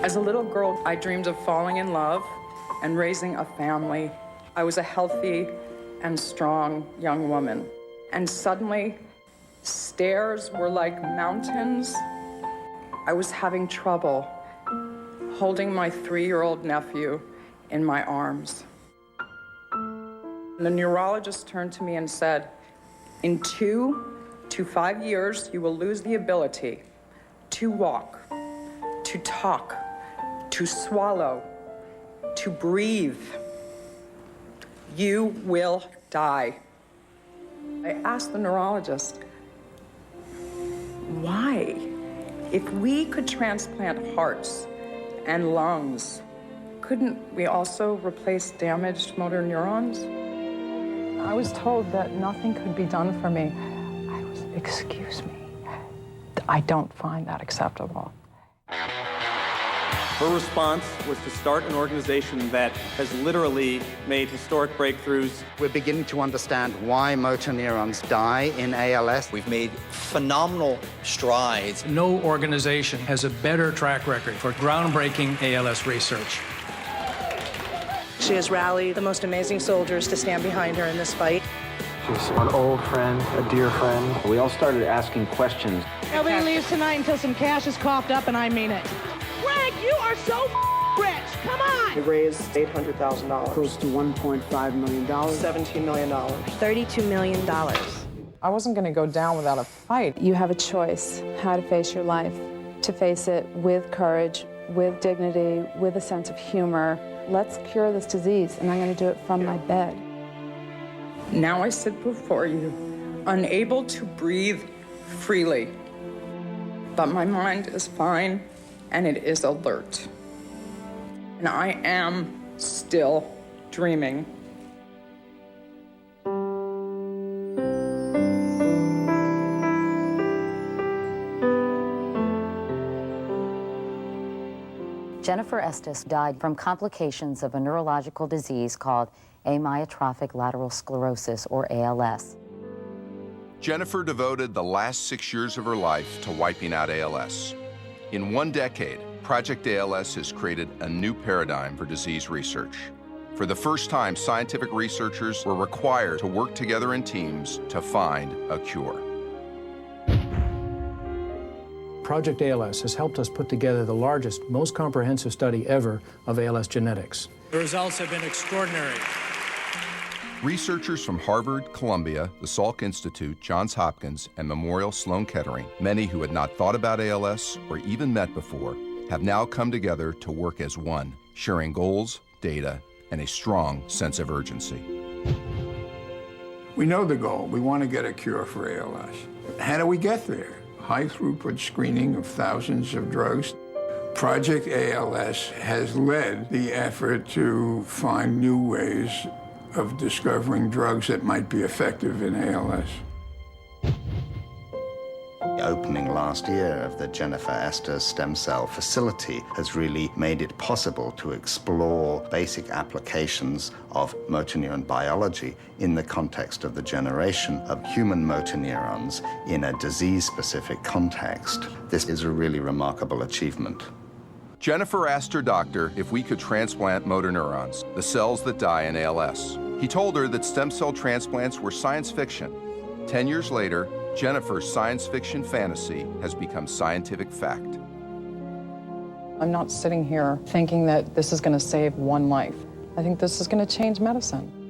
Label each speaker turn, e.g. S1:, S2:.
S1: As a little girl, I dreamed of falling in love and raising a family. I was a healthy and strong young woman. And suddenly, stairs were like mountains. I was having trouble holding my 3-year-old nephew in my arms. The neurologist turned to me and said, in 2 to 5 years, you will lose the ability to walk, to talk, to swallow, to breathe. You will die. I asked the neurologist, why? If we could transplant hearts and lungs, couldn't we also replace damaged motor neurons? I was told that nothing could be done for me. Excuse me, I don't find that acceptable.
S2: Her response was to start an organization that has literally made historic breakthroughs.
S3: We're beginning to understand why motor neurons die in ALS.
S4: We've made phenomenal strides.
S5: No organization has a better track record for groundbreaking ALS research.
S6: She has rallied the most amazing soldiers to stand behind her in this fight.
S7: She's an old friend, a dear friend. We all started asking questions.
S6: Nobody leaves tonight until some cash is coughed up, and I mean it. Greg, you are so rich. Come on.
S8: We raised $800,000.
S7: Close to $1.5 million.
S8: $17 million.
S6: $32 million.
S1: I wasn't going to go down without a fight.
S9: You have a choice how to face your life, to face it with courage, with dignity, with a sense of humor. Let's cure this disease, and I'm going to do it from my bed.
S1: Now I sit before you, unable to breathe freely. But my mind is fine, and it is alert. And I am still dreaming.
S10: Jennifer Estes died from complications of a neurological disease called amyotrophic lateral sclerosis, or ALS.
S11: Jennifer devoted the last 6 years of her life to wiping out ALS. In 1 decade, Project ALS has created a new paradigm for disease research. For the first time, scientific researchers were required to work together in teams to find a cure.
S5: Project ALS has helped us put together the largest, most comprehensive study ever of ALS genetics.
S12: The results have been extraordinary.
S11: Researchers from Harvard, Columbia, the Salk Institute, Johns Hopkins, and Memorial Sloan Kettering, many who had not thought about ALS or even met before, have now come together to work as one, sharing goals, data, and a strong sense of urgency.
S13: We know the goal. We want to get a cure for ALS. How do we get there? High-throughput screening of thousands of drugs. Project ALS has led the effort to find new ways of discovering drugs that might be effective in ALS.
S3: The opening last year of the Jennifer Estes stem cell facility has really made it possible to explore basic applications of motor neuron biology in the context of the generation of human motor neurons in a disease-specific context. This is a really remarkable achievement.
S11: Jennifer asked her doctor if we could transplant motor neurons, the cells that die in ALS. He told her that stem cell transplants were science fiction. 10 years later, Jennifer's science fiction fantasy has become scientific fact.
S1: I'm not sitting here thinking that this is going to save one life. I think this is going to change medicine.